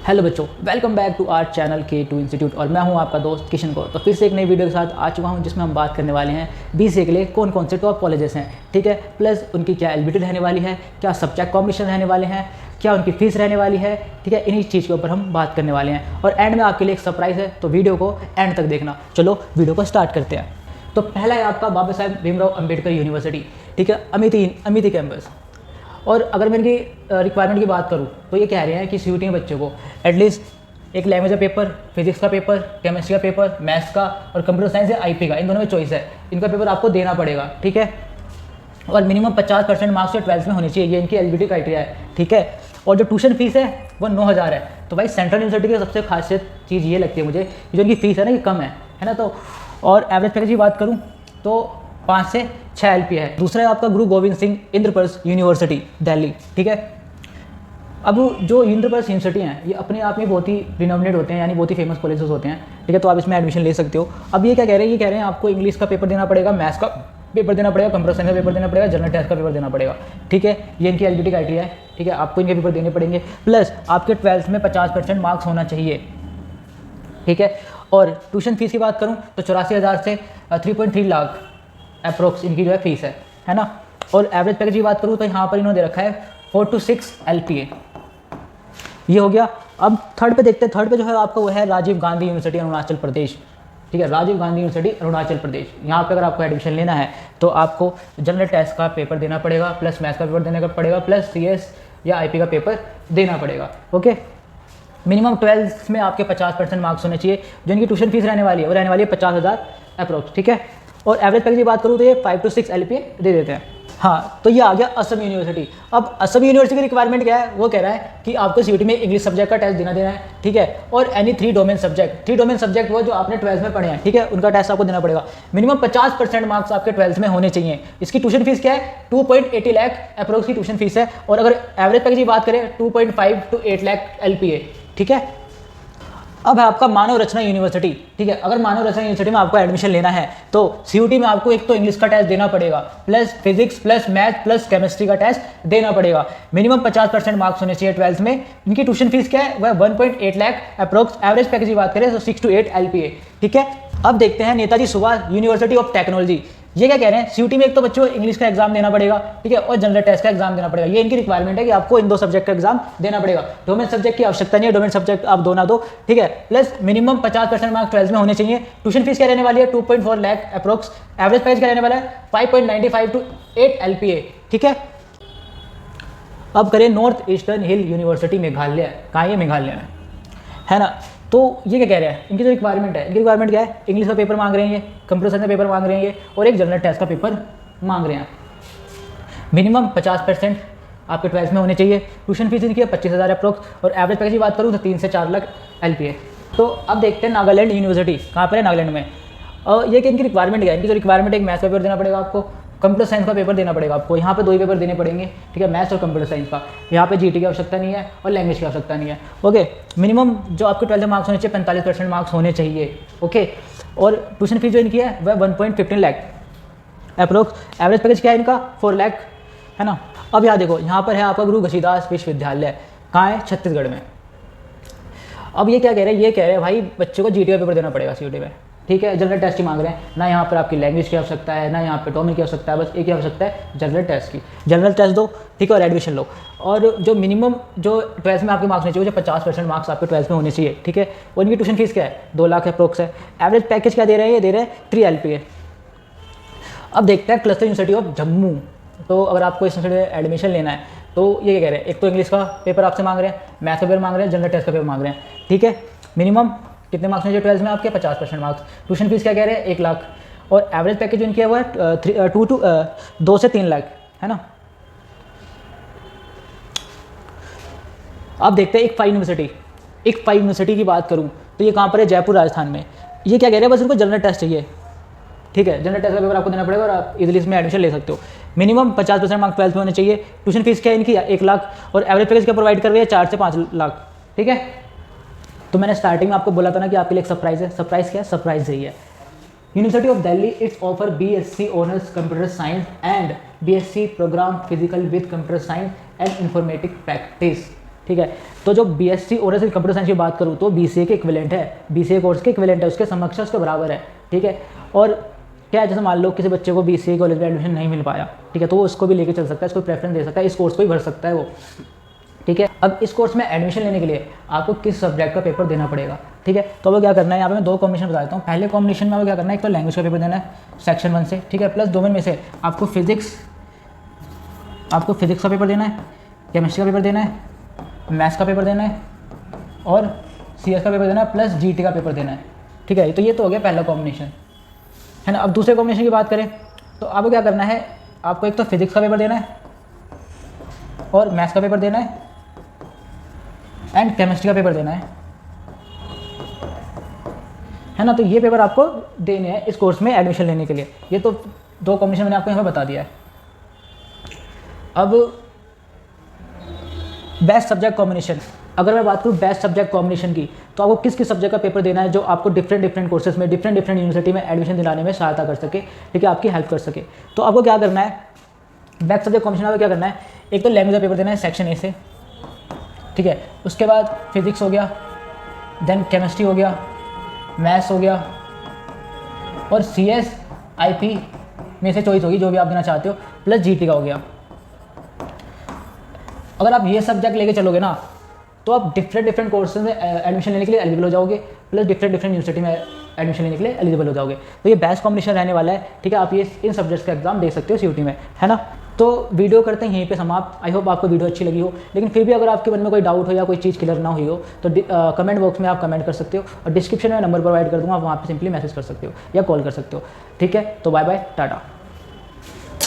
Hello बच्चों, welcome back to our channel K2 institute और मैं हूं आपका दोस्त किशन कौर। तो फिर से एक नई वीडियो के साथ आ चुका हूं जिसमें हम बात करने वाले हैं BCA के लिए कौन कौन से टॉप कॉलेजेस हैं, ठीक है। प्लस उनकी क्या एलिजिबिलिटी रहने वाली है, क्या सब्जेक्ट कॉम्बिनेशन रहने वाले हैं, क्या उनकी फ़ीस रहने वाली है, ठीक है। इन्हीं चीज़ के ऊपर हम बात करने वाले हैं और एंड में आपके लिए एक सरप्राइज़ है, तो वीडियो को एंड तक देखना। चलो वीडियो को स्टार्ट करते हैं। तो पहला है आपका बाबा साहेब भीमराव अम्बेडकर यूनिवर्सिटी, ठीक है, अमेठी कैंपस। और अगर मैं इनकी रिक्वायरमेंट की बात करूँ तो ये कह रहे हैं कि CUT में बच्चों को एटलीस्ट एक लैंग्वेज का पेपर, फिजिक्स का पेपर, केमिस्ट्री का पेपर, मैथ्स का और कंप्यूटर साइंस या IP का, इन दोनों में चॉइस है। इनका पेपर आपको देना पड़ेगा, ठीक है। और मिनिमम 50% मार्क्स जो 12th में होनी चाहिए, ये इनकी एलिजिबिलिटी क्राइटेरिया है, ठीक है। और जो ट्यूशन फीस है वो 9,000 है। तो भाई सेंट्रल यूनिवर्सिटी की सबसे खासियत चीज़ ये लगती है मुझे कि जो इनकी फ़ीस है ना, ये कम है ना। तो और एवरेज पैकेज की बात करूँ तो 5 से 6 LP है। दूसरा है आपका गुरु गोविंद सिंह इंद्रप्रस्थ यूनिवर्सिटी दिल्ली, ठीक है। अब जो इंद्रप्रस्थ यूनिवर्सिटी हैं ये अपने आप में बहुत ही रिनोमिनेट होते हैं, यानी बहुत ही फेमस कॉलेजेस होते हैं, ठीक है। तो आप इसमें एडमिशन ले सकते हो। अब ये क्या कह रहे हैं, ये कह रहे हैं आपको इंग्लिश का पेपर देना पड़ेगा, मैथ्स का पेपर देना पड़ेगा, कंप्यूटर साइंस का पेपर देना पड़ेगा, जनरल टेस्ट का पेपर देना पड़ेगा, ठीक है। ये इनकी एलिजिबिलिटी क्राइटेरिया है, ठीक है। आपको इनके पेपर देने पड़ेंगे। प्लस आपके 12th में 50% मार्क्स होना चाहिए, ठीक है। और ट्यूशन फीस की बात करूँ तो 84,000 से 3.3 लाख अप्रोक्स इनकी जो है फीस है ना। और एवरेज पैकेज की बात करूँ तो यहाँ पर इन्होंने दे रखा है 4 to 6 LPA, ये हो गया। अब थर्ड पे देखते हैं। थर्ड पे जो है आपका वो है राजीव गांधी यूनिवर्सिटी अरुणाचल प्रदेश, ठीक है। राजीव गांधी यूनिवर्सिटी अरुणाचल प्रदेश, यहाँ पे अगर आपको एडमिशन लेना है तो आपको जनरल टेस्ट का पेपर देना पड़ेगा, प्लस मैथ्स का पेपर देना पड़ेगा, प्लस CS या IP का पेपर देना पड़ेगा, ओके। मिनिमम 12th में आपके 50% मार्क्स होने चाहिए। जो इनकी ट्यूशन फीस रहने वाली है वो रहने वाली है 50,000 अप्रोक्स, ठीक है। और एवरेज पैकेज की बात करूँ तो ये 5 to 6 LPA दे देते हैं। हाँ, तो ये आ गया असम यूनिवर्सिटी। अब असम यूनिवर्सिटी की रिक्वायरमेंट क्या है, वो कह रहा है कि आपको CUT में इंग्लिश सब्जेक्ट का टेस्ट देना है, ठीक है। और any 3 domain subject, 3 domain subject वो जो आपने 12th में पढ़े हैं, ठीक है, उनका टेस्ट आपको देना पड़ेगा। मिनिमम 50% मार्क्स आपके 12th में होने चाहिए। इसकी ट्यूशन फीस क्या है, 2.80 लाख अप्रोक्स की ट्यूशन फीस है। और अगर एवरेज पैकेज की बात करें 2.5 to 8 लाख LPA, ठीक है। अब है आपका मानव रचना यूनिवर्सिटी, ठीक है। अगर मानव रचना यूनिवर्सिटी में आपको एडमिशन लेना है तो CUT में आपको एक तो इंग्लिश का टेस्ट देना पड़ेगा, plus physics, plus math, plus chemistry का टेस्ट देना पड़ेगा। मिनिमम 50% मार्क्स होने चाहिए 12th में। इनकी ट्यूशन फीस क्या है, वह 1.8 लाख अप्रोक्स। एवरेज पैकेज की बात करें तो 6 to 8 LPA, ठीक है। अब देखते हैं Netaji Subhash university of technology. ये क्या कह रहे हैं, CUT में एक तो बच्चों इंग्लिश का एग्जाम देना पड़ेगा, ठीक है, और जनरल टेस्ट का एग्जाम देना पड़ेगा। ये इनकी रिक्वायरमेंट है कि आपको इन 2 सब्जेक्ट का एग्जाम देना पड़ेगा। डोमेन सब्जेक्ट की आवश्यकता नहीं है, डोमेन सब्जेक्ट आप दो ना दो, ठीक है। प्लस मिनिमम 50% मार्क्स 12th में होने चाहिए। ट्यूशन फीस क्या रहने वाली है, 2.4 लाख अप्रोक्स। एवरेज प्राइस क्या रहने वाला है, 5.95 to 8 LPA, ठीक है। अब करें नॉर्थ ईस्टर्न हिल यूनिवर्सिटी मेघालय। कहाँ ये, मेघालय में है ना। तो ये क्या कह रहे हैं, इनकी जो रिक्वायरमेंट है, इनकी रिक्वायरमेंट क्या है, इंग्लिश का पेपर मांग रहे हैं, ये कंप्यूटर साइंस का पेपर मांग रहे हैं ये, और एक जनरल टेस्ट का पेपर मांग रहे हैं। मिनिमम 50% आपके 12th में होने चाहिए। ट्यूशन फीस इनकी है 25,000 अप्रोक्स। और एवरेज पैकेज की बात करूँ तो 3 से 4 लाख LPA। तो अब देखते हैं नागालैंड यूनिवर्सिटी, कहाँ पर है, नागालैंड में। और ये कि इनकी रिक्वायरमेंट क्या है, इनकी जो रिक्वायरमेंट है, एक मैथ्स का पेपर देना पड़ेगा आपको, कंप्यूटर साइंस का पेपर देना पड़ेगा आपको। यहाँ पे 2 ही पेपर देने पड़ेंगे, ठीक है, मैथ्स और कंप्यूटर साइंस का। यहाँ पे GT की आवश्यकता नहीं है और लैंग्वेज की आवश्यकता नहीं है, ओके। मिनिमम जो आपके 12th में मार्क्स होने चाहिए 45% मार्क्स होने चाहिए, ओके। और ट्यूशन फीस जो इनकी है वह 1.15 लाख अप्रोक्स। एवरेज पैकेज क्या है इनका, 4 लाख, है ना। अब यहाँ देखो, यहाँ पर है आपका गुरु घसीदास विश्वविद्यालय, कहाँ है, छत्तीसगढ़ में। अब ये क्या कह रहे हैं, ये कह रहे हैं भाई बच्चों को GT का पेपर देना पड़ेगा CUT में, ठीक है। जनरल टेस्ट ही मांग रहे हैं ना, यहाँ पर आपकी लैंग्वेज की आवश्यकता है ना, यहाँ पे डोमेन की आवश्यकता है, बस एक ही आवश्यकता है, जनरल टेस्ट की। जनरल टेस्ट दो, ठीक है, और एडमिशन लो। और जो मिनिमम जो 12th में आपके मार्क्स होने चाहिए, जो 50% मार्क्स आपके 12th में होने चाहिए, ठीक है। और इनकी ट्यूशन फीस क्या है, 2 लाख अप्रोक्स है। एवरेज पैकेज क्या दे रहे हैं, ये दे रहे हैं 3 LPA। अब देखते हैं क्लस्टर यूनिवर्सिटी ऑफ जम्मू। तो अगर आपको इस यूनिवर्सिटी में एडमिशन लेना है तो ये क्या कह रहे हैं, एक तो इंग्लिश का पेपर आपसे मांग रहे हैं, मैथ्स का पेपर मांग रहे हैं, जनरल टेस्ट का पेपर मांग रहे हैं, ठीक है। मिनिमम कितने मार्क्स होने चाहिए 12th में आपके, 50% मार्क्स। ट्यूशन फीस क्या कह रहे हैं, 1 लाख। और एवरेज पैकेज जो इनकी है वो है 2 से 3 लाख, है ना। अब देखते हैं एक 5 यूनिवर्सिटी की बात करूं तो ये कहाँ पर है, जयपुर राजस्थान में। ये क्या कह रहे हैं, बस उनको जनरल टेस्ट चाहिए, ठीक है। जनरल टेस्ट का पेपर आपको देना पड़ेगा और आप इजीली इसमें एडमिशन ले सकते हो। मिनिमम 50% मार्क्स 12th में होने चाहिए। ट्यूशन फीस क्या है इनकी, 1 लाख। और एवरेज पैकेज क्या प्रोवाइड कर रही है, 4 से 5 लाख, ठीक है। तो मैंने स्टार्टिंग में आपको बोला था ना कि आपके लिए एक सरप्राइज है। सरप्राइज क्या है, सरप्राइज यही है, University of Delhi it's offer BSc honours computer science and BSc programme physical with computer science and informatic practice. ठीक है। तो जो BSc honours in computer science की बात करूँ तो BCA के इक्विवेलेंट है, BCA कोर्स के इक्विवेलेंट है, उसके समकक्ष उसके बराबर है, ठीक है। और क्या है, जैसे मान लो किसी बच्चे को BCA कॉलेज में एडमिशन नहीं मिल पाया, ठीक है, तो वो उसको भी लेके चल सकता है, इसको प्रेफरेंस दे सकता है, इस कोर्स को भी भर सकता है वो, ठीक है। अब इस कोर्स में एडमिशन लेने के लिए आपको किस सब्जेक्ट का पेपर देना पड़ेगा, ठीक है। तो अब क्या करना है, यहाँ पे मैं 2 कॉम्बिनेशन बता देता हूँ। पहले कॉम्बिनेशन में आपको क्या करना है, एक तो लैंग्वेज का पेपर देना है सेक्शन 1 से, ठीक है, प्लस डोमेन में से आपको फिजिक्स का पेपर देना है, केमिस्ट्री का पेपर देना है, मैथ्स का पेपर देना है और CS का पेपर देना है, प्लस GT का पेपर देना है, ठीक है। तो ये तो हो गया पहला कॉम्बिनेशन, है ना। अब दूसरे कॉम्बिनेशन की बात करें तो आपको क्या करना है, आपको एक तो फिजिक्स का पेपर देना है और मैथ्स का पेपर देना है एंड केमिस्ट्री का पेपर देना है ना। तो ये पेपर आपको देने हैं इस कोर्स में एडमिशन लेने के लिए। ये तो 2 कॉम्बिनेशन मैंने आपको यहाँ पे बता दिया है। अब बेस्ट सब्जेक्ट कॉम्बिनेशन, अगर मैं बात करूँ बेस्ट सब्जेक्ट कॉम्बिनेशन की, तो आपको किस सब्जेक्ट का पेपर देना है जो आपको डिफरेंट कोर्सेज में डिफरेंट यूनिवर्सिटी में एडमिशन दिलाने में सहायता कर सके, ठीक है, आपकी हेल्प कर सके। तो आपको क्या करना है, बेस्ट सब्जेक्ट कॉम्बिनेशन आपको क्या करना है, एक तो लैंग्वेज का पेपर देना है सेक्शन A से, ठीक है, उसके बाद फिजिक्स हो गया, देन केमिस्ट्री हो गया, मैथ्स हो गया और CS IP में से चॉइस होगी जो भी आप देना चाहते हो, प्लस GT का हो गया। अगर आप ये सब्जेक्ट लेके चलोगे ना तो आप डिफरेंट कोर्सेज में एडमिशन लेने के लिए एलिजिबल हो जाओगे, प्लस डिफरेंट यूनिवर्सिटी में एडमिशन लेने के लिए एलिजिबल हो जाओगे। तो ये बेस्ट कॉम्बिनेशन रहने वाला है, ठीक है। आप ये इन सब्जेक्ट्स का एग्जाम दे सकते हो CUT में, है ना। तो वीडियो करते हैं यहीं पे समाप्त। आई होप आपको वीडियो अच्छी लगी हो, लेकिन फिर भी अगर आपके मन में कोई डाउट हो या कोई चीज़ क्लियर ना हुई हो तो कमेंट बॉक्स में आप कमेंट कर सकते हो और डिस्क्रिप्शन में नंबर प्रोवाइड कर दूँगा, आप वहाँ पर सिंपली मैसेज कर सकते हो या कॉल कर सकते हो, ठीक है। तो बाय बाय, टाटा।